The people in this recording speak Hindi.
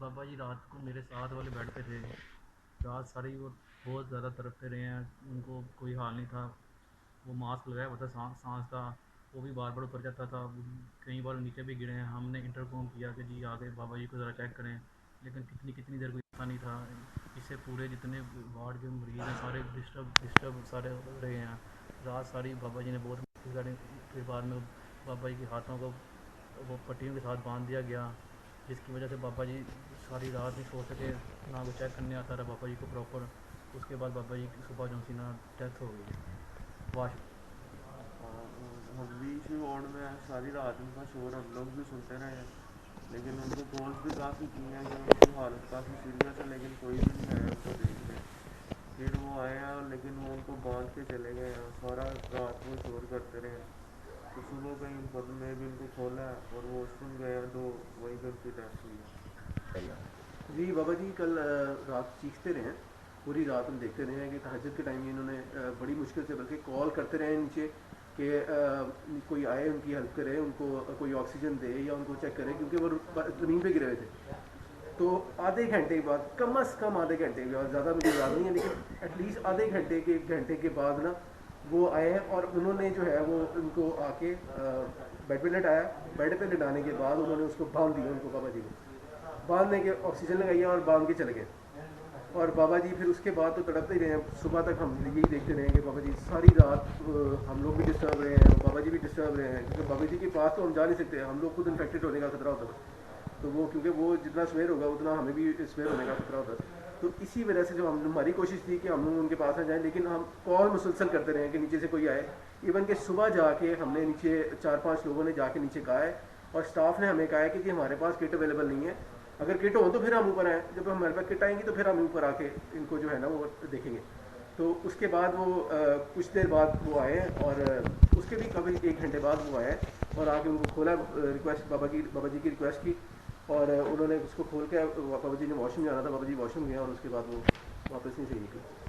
बाबा जी रात को मेरे साथ वाले बेड पे थे। रात सारी वो बहुत ज़्यादा तड़पते रहे हैं, उनको कोई हाल नहीं था। वो मास्क लगाया हुआ था, सांस सांस का वो भी बार बार ऊपर जाता था। कई बार नीचे भी गिरे हैं। हमने इंटरकॉम किया कि जी आगे बाबा जी को ज़रा चेक करें, लेकिन कितनी कितनी देर कोई आता नहीं था। इससे पूरे जितने वार्ड के मरीज़ हैं सारे डिस्टर्ब सारे हो रहे हैं। रात सारी बाबा जी ने बहुत मुश्किल करें, फिर बाद में बाबा जी के हाथों को वो पट्टियों के साथ बांध दिया गया, जिसकी वजह से बाबा जी सारी रात नहीं सो सके। ना वो चेक करने आता रहा बाबा जी को प्रॉपर। उसके बाद बाबा जी की सुबह जो सी ना डेथ हो गई। वाश हम भी इसी वार्ड में हैं। सारी रात उनका शोर हम लोग भी सुनते रहे हैं, लेकिन उनको कॉल्स भी काफ़ी की हैं कि उनकी हालत काफ़ी सीरियस है, लेकिन कोई भी नहीं आया उनको देखने। फिर वो आए हैं, लेकिन वो उनको बांध के चले गए हैं। सारा रात वो शोर करते रहे। तो सुबह कहीं बंद में भी उनको खोला है और वो वॉशरूम गए हैं, तो वहीं पर उनकी डेथ हुई है। जी बाबा जी कल रात चीखते रहे हैं। पूरी रात हम देखते रहे हैं कि तहज्जुद के टाइम इन्होंने बड़ी मुश्किल से बल्कि कॉल करते रहे नीचे कि कोई आए उनकी हेल्प करे, उनको कोई ऑक्सीजन दे या उनको चेक करे, क्योंकि वो ज़मीन पे गिरे हुए थे। तो आधे घंटे के बाद, कम अज़ कम आधे घंटे के बाद, ज़्यादा मुझे याद नहीं है लेकिन एटलीस्ट आधे घंटे के बाद ना वो आए हैं और उन्होंने जो है वो उनको आके बेड पे लिटाया। बेड पे लिटाने के बाद उन्होंने उसको बांध दिया, उनको बाबा जी को बांधने के ऑक्सीजन लगाई और बांध के चले गए। और बाबा जी फिर उसके बाद तो तड़पते ही रहे हैं। सुबह तक हम यही देखते रहे कि बाबा जी सारी रात हम लोग भी डिस्टर्ब रहे हैं, बाबा जी भी डिस्टर्ब रहे हैं, क्योंकि बाबा जी के पास तो हम जा नहीं सकते, हम लोग खुद इन्फेक्टेड होने का खतरा होता था। तो वो क्योंकि वो जितना स्वेयर होगा उतना हमें भी स्वेयर होने का खतरा होता था। तो इसी वजह से जो हमारी कोशिश थी कि हम उनके पास ना जाएं, लेकिन हम कॉल मुसलसल करते रहे कि नीचे से कोई आए। इवन कि सुबह जाके हमने नीचे 4-5 लोगों ने जाके नीचे कहा है और स्टाफ ने हमें कहा है कि जी हमारे पास किट अवेलेबल नहीं है, अगर किट हो तो फिर हम ऊपर आएँ, जब हमारे पास किट आएंगी तो फिर हम ऊपर आके इनको जो है ना वो देखेंगे। तो उसके बाद वो कुछ देर बाद वो आए और उसके भी कभी 1 घंटे बाद वो आए और आके उनको खोला, रिक्वेस्ट बाबा जी की रिक्वेस्ट की और उन्होंने उसको खोल के बाबा जी ने वॉशरूम जाना था, बाबा जी वॉशरूम गया और उसके बाद वो वापस नहीं सही निकले।